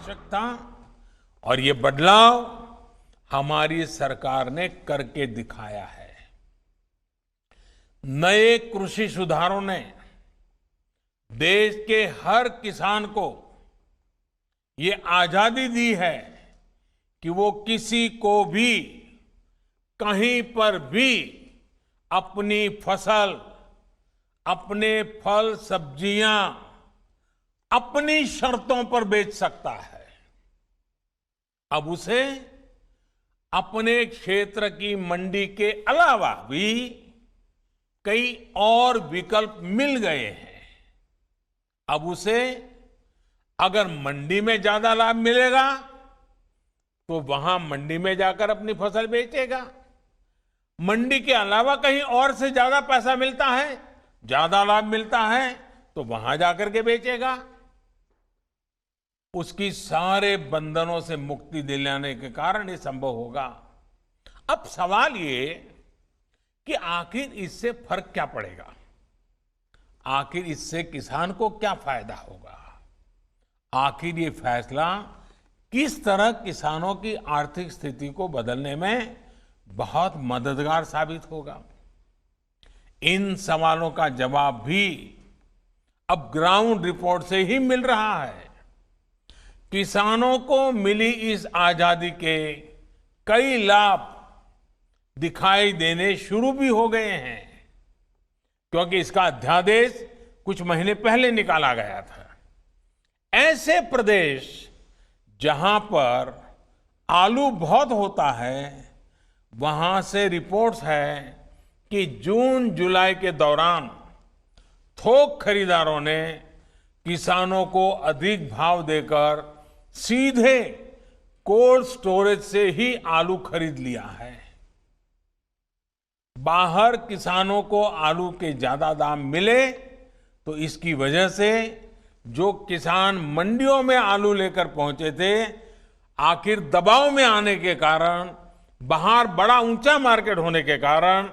आवश्यक था और ये बदलाव हमारी सरकार ने करके दिखाया है। नए कृषि सुधारों ने देश के हर किसान को ये आजादी दी है कि वो किसी को भी कहीं पर भी अपनी फसल, अपने फल सब्जियां अपनी शर्तों पर बेच सकता है। अब उसे अपने क्षेत्र की मंडी के अलावा भी कई और विकल्प मिल गए हैं। अब उसे अगर मंडी में ज्यादा लाभ मिलेगा तो वहां मंडी में जाकर अपनी फसल बेचेगा। मंडी के अलावा कहीं और से ज्यादा पैसा मिलता है, ज्यादा लाभ मिलता है तो वहां जाकर के बेचेगा। उसकी सारे बंधनों से मुक्ति दिलाने के कारण ये संभव होगा। अब सवाल ये कि आखिर इससे फर्क क्या पड़ेगा, आखिर इससे किसान को क्या फायदा होगा, आखिर ये फैसला किस तरह किसानों की आर्थिक स्थिति को बदलने में बहुत मददगार साबित होगा। इन सवालों का जवाब भी अब ग्राउंड रिपोर्ट से ही मिल रहा है। किसानों को मिली इस आजादी के कई लाभ दिखाई देने शुरू भी हो गए हैं, क्योंकि इसका अध्यादेश कुछ महीने पहले निकाला गया था। ऐसे प्रदेश जहां पर आलू बहुत होता है, वहां से रिपोर्ट्स है कि जून जुलाई के दौरान थोक खरीदारों ने किसानों को अधिक भाव देकर सीधे कोल्ड स्टोरेज से ही आलू खरीद लिया है। बाहर किसानों को आलू के ज्यादा दाम मिले तो इसकी वजह से जो किसान मंडियों में आलू लेकर पहुंचे थे, आखिर दबाव में आने के कारण, बाहर बड़ा ऊंचा मार्केट होने के कारण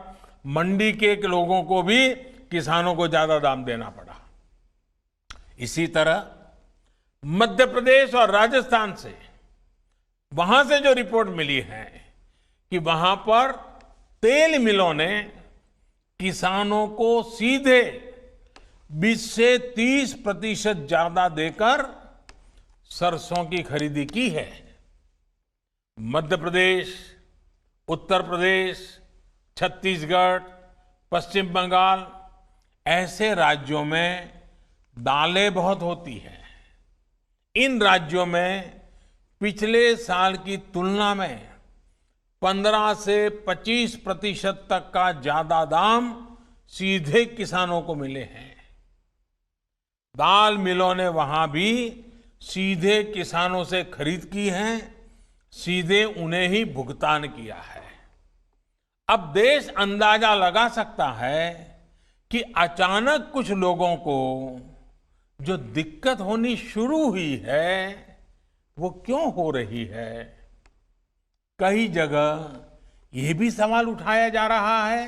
मंडी के लोगों को भी किसानों को ज्यादा दाम देना पड़ा। इसी तरह मध्य प्रदेश और राजस्थान से, वहां से जो रिपोर्ट मिली है कि वहां पर तेल मिलों ने किसानों को सीधे 20 से 30% ज्यादा देकर सरसों की खरीदी की है। मध्य प्रदेश, उत्तर प्रदेश, छत्तीसगढ़, पश्चिम बंगाल ऐसे राज्यों में दालें बहुत होती हैं। इन राज्यों में पिछले साल की तुलना में 15 से 25% तक का ज्यादा दाम सीधे किसानों को मिले हैं। दाल मिलों ने वहां भी सीधे किसानों से खरीद की है, सीधे उन्हें ही भुगतान किया है। अब देश अंदाजा लगा सकता है कि अचानक कुछ लोगों को जो दिक्कत होनी शुरू हुई है वो क्यों हो रही है। कई जगह यह भी सवाल उठाया जा रहा है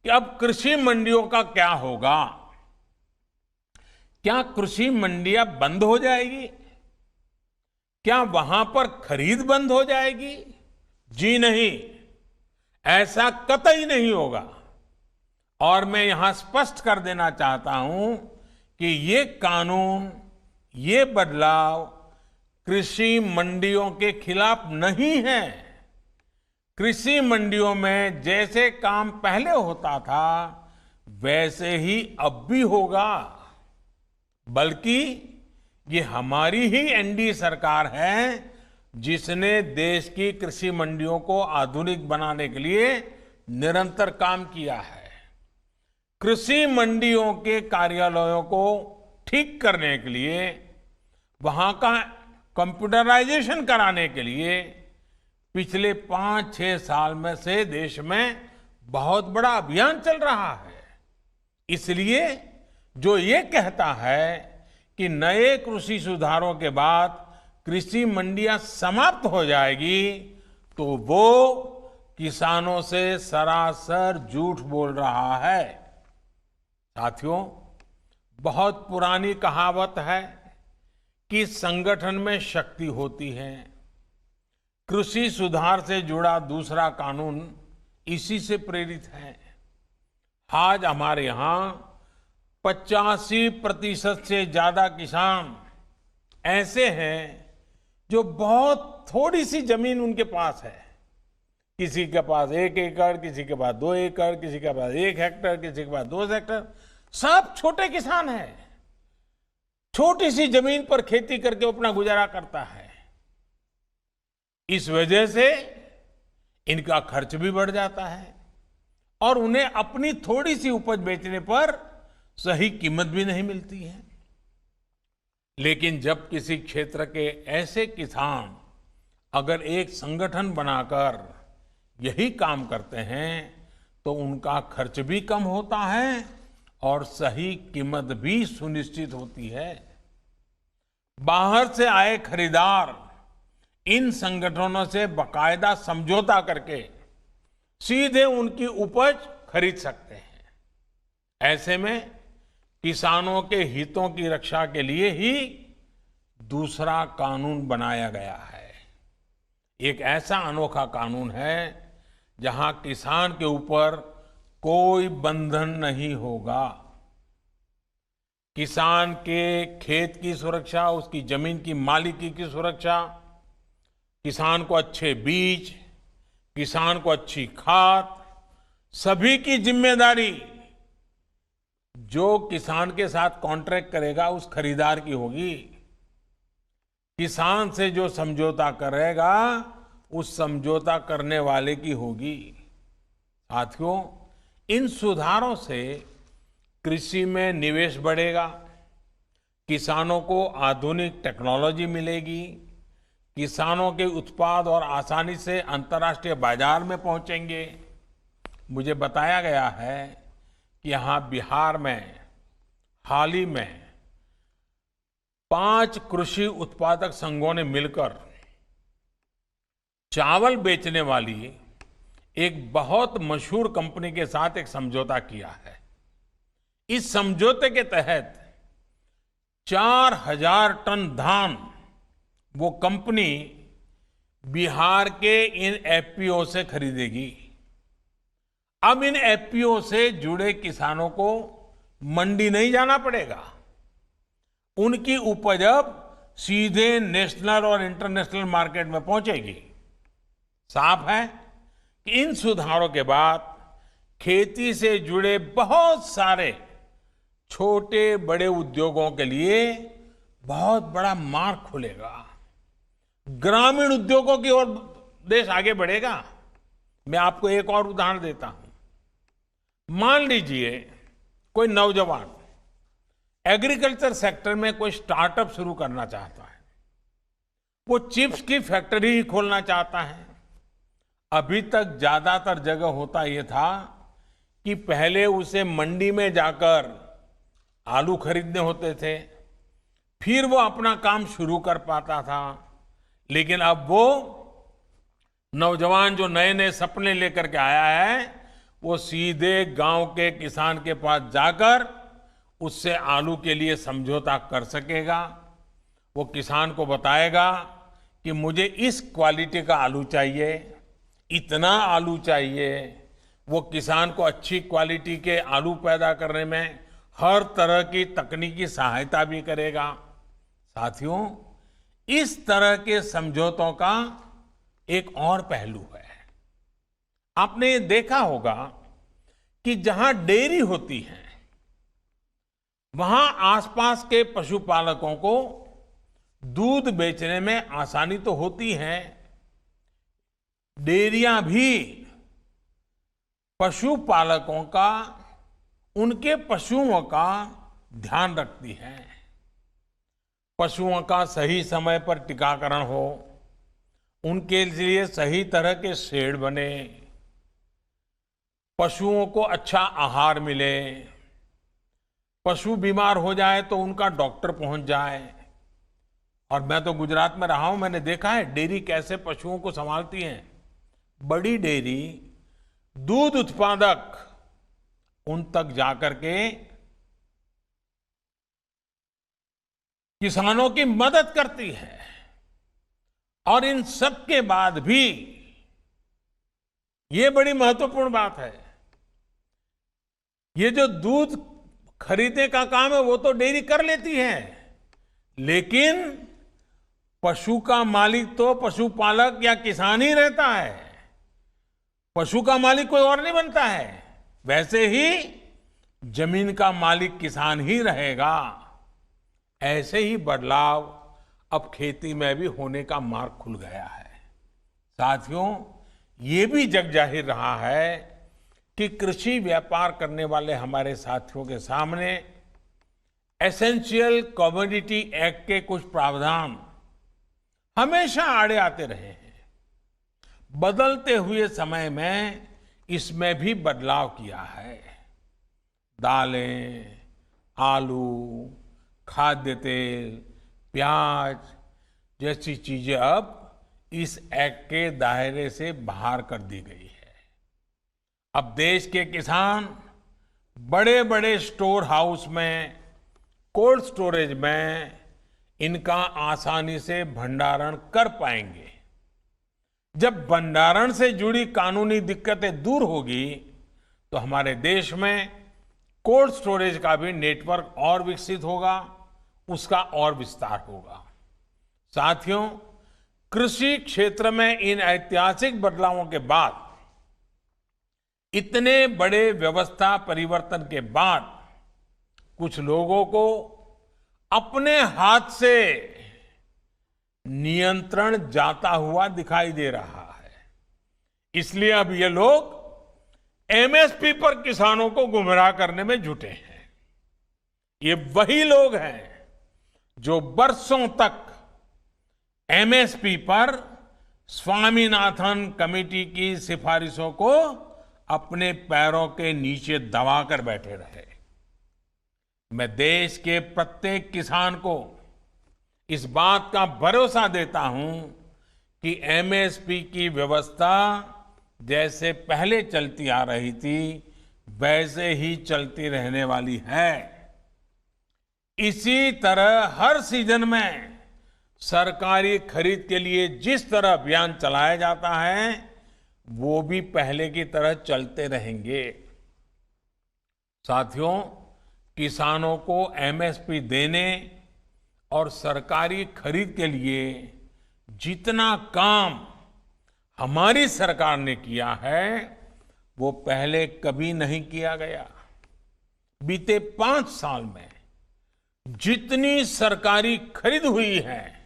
कि अब कृषि मंडियों का क्या होगा। क्या कृषि मंडियां बंद हो जाएगी? क्या वहां पर खरीद बंद हो जाएगी? जी नहीं, ऐसा कतई नहीं होगा। और मैं यहां स्पष्ट कर देना चाहता हूं कि ये कानून, ये बदलाव कृषि मंडियों के खिलाफ नहीं है। कृषि मंडियों में जैसे काम पहले होता था वैसे ही अब भी होगा। बल्कि ये हमारी ही एनडीए सरकार है जिसने देश की कृषि मंडियों को आधुनिक बनाने के लिए निरंतर काम किया है। कृषि मंडियों के कार्यालयों को ठीक करने के लिए, वहां का कंप्यूटराइजेशन कराने के लिए पिछले 5-6 साल में से देश में बहुत बड़ा अभियान चल रहा है। इसलिए जो ये कहता है कि नए कृषि सुधारों के बाद कृषि मंडियां समाप्त हो जाएगी, तो वो किसानों से सरासर झूठ बोल रहा है। साथियों, बहुत पुरानी कहावत है कि संगठन में शक्ति होती है। कृषि सुधार से जुड़ा दूसरा कानून इसी से प्रेरित है। आज हमारे यहाँ 85% से ज्यादा किसान ऐसे हैं जो बहुत थोड़ी सी जमीन उनके पास है। किसी के पास 1 एकड़, किसी के पास 2 एकड़, किसी के पास 1 हेक्टर, किसी के पास 2 हेक्टर, सब छोटे किसान हैं। छोटी सी जमीन पर खेती करके अपना गुजारा करता है। इस वजह से इनका खर्च भी बढ़ जाता है और उन्हें अपनी थोड़ी सी उपज बेचने पर सही कीमत भी नहीं मिलती है। लेकिन जब किसी क्षेत्र के ऐसे किसान अगर एक संगठन बनाकर यही काम करते हैं तो उनका खर्च भी कम होता है और सही कीमत भी सुनिश्चित होती है। बाहर से आए खरीदार इन संगठनों से बाकायदा समझौता करके सीधे उनकी उपज खरीद सकते हैं। ऐसे में किसानों के हितों की रक्षा के लिए ही दूसरा कानून बनाया गया है। एक ऐसा अनोखा कानून है जहां किसान के ऊपर कोई बंधन नहीं होगा। किसान के खेत की सुरक्षा, उसकी जमीन की मालिकी की सुरक्षा, किसान को अच्छे बीज, किसान को अच्छी खाद, सभी की जिम्मेदारी जो किसान के साथ कॉन्ट्रैक्ट करेगा उस खरीदार की होगी। किसान से जो समझौता करेगा उस समझौता करने वाले की होगी। साथियों, इन सुधारों से कृषि में निवेश बढ़ेगा, किसानों को आधुनिक टेक्नोलॉजी मिलेगी, किसानों के उत्पाद और आसानी से अंतर्राष्ट्रीय बाजार में पहुंचेंगे। मुझे बताया गया है कि यहां बिहार में हाल ही में 5 कृषि उत्पादक संघों ने मिलकर चावल बेचने वाली एक बहुत मशहूर कंपनी के साथ एक समझौता किया है। इस समझौते के तहत 4000 टन धान वो कंपनी बिहार के इन एफपीओ से खरीदेगी। अब इन एफपीओ से जुड़े किसानों को मंडी नहीं जाना पड़ेगा। उनकी उपज अब सीधे नेशनल और इंटरनेशनल मार्केट में पहुंचेगी। साफ है कि इन सुधारों के बाद खेती से जुड़े बहुत सारे छोटे बड़े उद्योगों के लिए बहुत बड़ा मार्ग खुलेगा। ग्रामीण उद्योगों की ओर देश आगे बढ़ेगा। मैं आपको एक और उदाहरण देता हूं। मान लीजिए कोई नौजवान एग्रीकल्चर सेक्टर में कोई स्टार्टअप शुरू करना चाहता है। वो चिप्स की फैक्ट्री ही खोलना चाहता है। अभी तक ज्यादातर जगह होता यह था कि पहले उसे मंडी में जाकर आलू खरीदने होते थे, फिर वो अपना काम शुरू कर पाता था। लेकिन अब वो नौजवान जो नए नए सपने लेकर के आया है, वो सीधे गांव के किसान के पास जाकर उससे आलू के लिए समझौता कर सकेगा। वो किसान को बताएगा कि मुझे इस क्वालिटी का आलू चाहिए, इतना आलू चाहिए। वो किसान को अच्छी क्वालिटी के आलू पैदा करने में हर तरह की तकनीकी सहायता भी करेगा। साथियों, इस तरह के समझौतों का एक और पहलू है। आपने ये देखा होगा कि जहां डेयरी होती है वहां आसपास के पशुपालकों को दूध बेचने में आसानी तो होती है। डेयरियां भी पशुपालकों का, उनके पशुओं का ध्यान रखती है। पशुओं का सही समय पर टीकाकरण हो, उनके लिए सही तरह के शेड बने, पशुओं को अच्छा आहार मिले, पशु बीमार हो जाए तो उनका डॉक्टर पहुंच जाए। और मैं तो गुजरात में रहा हूं, मैंने देखा है डेयरी कैसे पशुओं को संभालती है। बड़ी डेयरी दूध उत्पादक उन तक जाकर के किसानों की मदद करती है। और इन सब के बाद भी ये बड़ी महत्वपूर्ण बात है, ये जो दूध खरीदने का काम है वो तो डेयरी कर लेती है, लेकिन पशु का मालिक तो पशुपालक या किसान ही रहता है। पशु का मालिक कोई और नहीं बनता है। वैसे ही जमीन का मालिक किसान ही रहेगा। ऐसे ही बदलाव अब खेती में भी होने का मार्ग खुल गया है। साथियों, ये भी जग जाहिर रहा है कि कृषि व्यापार करने वाले हमारे साथियों के सामने एसेंशियल कमोडिटी एक्ट के कुछ प्रावधान हमेशा आड़े आते रहे हैं। बदलते हुए समय में इसमें भी बदलाव किया है। दालें, आलू, खाद्य तेल, प्याज जैसी चीजें अब इस एक्ट के दायरे से बाहर कर दी गई है। अब देश के किसान बड़े बड़े स्टोर हाउस में, कोल्ड स्टोरेज में इनका आसानी से भंडारण कर पाएंगे। जब भंडारण से जुड़ी कानूनी दिक्कतें दूर होगी तो हमारे देश में कोल्ड स्टोरेज का भी नेटवर्क और विकसित होगा, उसका और विस्तार होगा। साथियों, कृषि क्षेत्र में इन ऐतिहासिक बदलावों के बाद, इतने बड़े व्यवस्था परिवर्तन के बाद कुछ लोगों को अपने हाथ से नियंत्रण जाता हुआ दिखाई दे रहा है। इसलिए अब ये लोग एमएसपी पर किसानों को गुमराह करने में जुटे हैं। ये वही लोग हैं जो बरसों तक एमएसपी पर स्वामीनाथन कमेटी की सिफारिशों को अपने पैरों के नीचे दबाकर बैठे रहे। मैं देश के प्रत्येक किसान को इस बात का भरोसा देता हूं कि एमएसपी की व्यवस्था जैसे पहले चलती आ रही थी वैसे ही चलती रहने वाली है। इसी तरह हर सीजन में सरकारी खरीद के लिए जिस तरह अभियान चलाया जाता है वो भी पहले की तरह चलते रहेंगे। साथियों, किसानों को एमएसपी देने और सरकारी खरीद के लिए जितना काम हमारी सरकार ने किया है वो पहले कभी नहीं किया गया। बीते 5 साल में जितनी सरकारी खरीद हुई है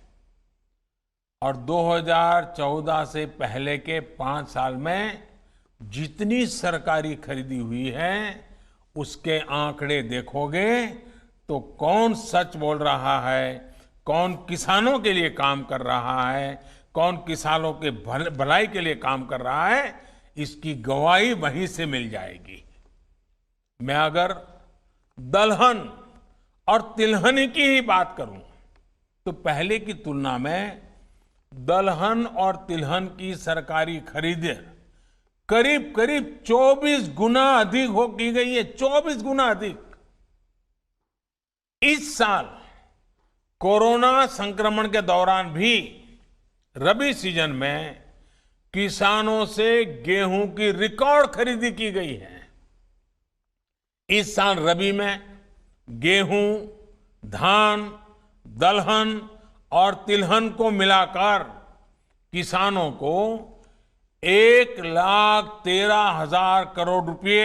और 2014 से पहले के 5 साल में जितनी सरकारी खरीदी हुई है उसके आंकड़े देखोगे तो कौन सच बोल रहा है, कौन किसानों के लिए काम कर रहा है, कौन किसानों के भलाई के लिए काम कर रहा है, इसकी गवाही वहीं से मिल जाएगी। मैं अगर दलहन और तिलहन की ही बात करूं तो पहले की तुलना में दलहन और तिलहन की सरकारी खरीद करीब करीब 24 गुना अधिक हो की गई है। 24 गुना अधिक। इस साल कोरोना संक्रमण के दौरान भी रबी सीजन में किसानों से गेहूं की रिकॉर्ड खरीदी की गई है। इस साल रबी में गेहूं, धान, दलहन और तिलहन को मिलाकर किसानों को 1,13,000 करोड़ रुपए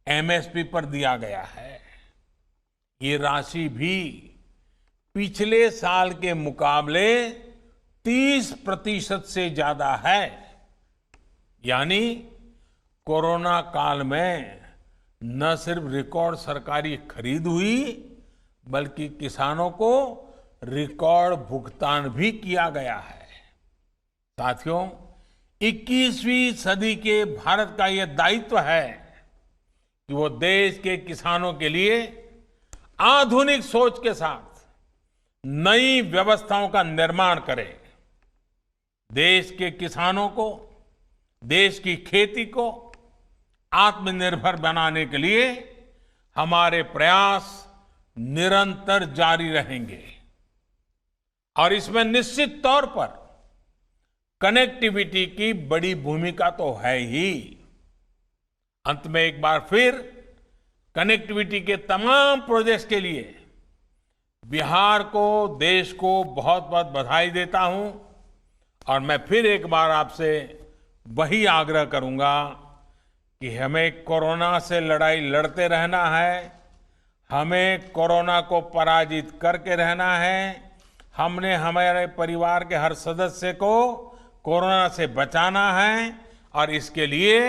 एमएसपी पर दिया गया है। ये राशि भी पिछले साल के मुकाबले 30% से ज्यादा है। यानी कोरोना काल में न सिर्फ रिकॉर्ड सरकारी खरीद हुई बल्कि किसानों को रिकॉर्ड भुगतान भी किया गया है। साथियों, 21वीं सदी के भारत का यह दायित्व है कि वो देश के किसानों के लिए आधुनिक सोच के साथ नई व्यवस्थाओं का निर्माण करे। देश के किसानों को, देश की खेती को आत्मनिर्भर बनाने के लिए हमारे प्रयास निरंतर जारी रहेंगे। और इसमें निश्चित तौर पर कनेक्टिविटी की बड़ी भूमिका तो है ही। अंत में एक बार फिर कनेक्टिविटी के तमाम प्रोजेक्ट्स के लिए बिहार को, देश को बहुत बहुत बधाई देता हूं। और मैं फिर एक बार आपसे वही आग्रह करूंगा कि हमें कोरोना से लड़ाई लड़ते रहना है, हमें कोरोना को पराजित करके रहना है। हमने हमारे परिवार के हर सदस्य को कोरोना से बचाना है और इसके लिए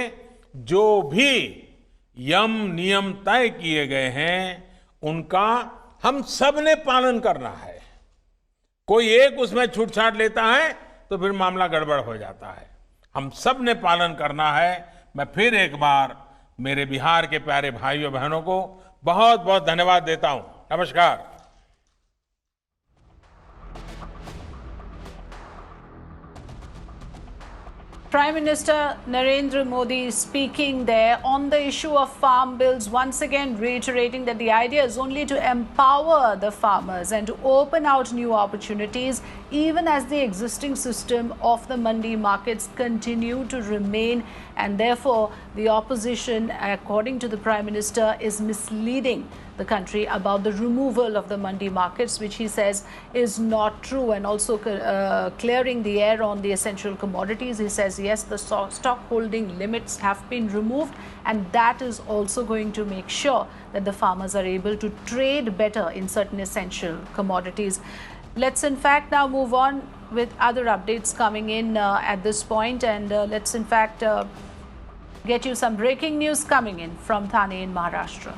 जो भी यम नियम तय किए गए हैं उनका हम सब ने पालन करना है। कोई एक उसमें छूटछाट लेता है तो फिर मामला गड़बड़ हो जाता है। हम सब ने पालन करना है। मैं फिर एक बार मेरे बिहार के प्यारे भाइयों बहनों को बहुत बहुत धन्यवाद देता हूं। नमस्कार। Prime Minister Narendra Modi speaking there on the issue of farm bills, once again reiterating that the idea is only to empower the farmers and to open out new opportunities, even as the existing system of the mandi markets continue to remain. And therefore, the opposition, according to the Prime Minister, is misleading the country about the removal of the mandi markets, which he says is not true, and also clearing the air on the essential commodities. He says, yes, the stock holding limits have been removed, and that is also going to make sure that the farmers are able to trade better in certain essential commodities. Let's in fact now move on with other updates coming in at this point, and let's in fact get you some breaking news coming in from Thane in Maharashtra.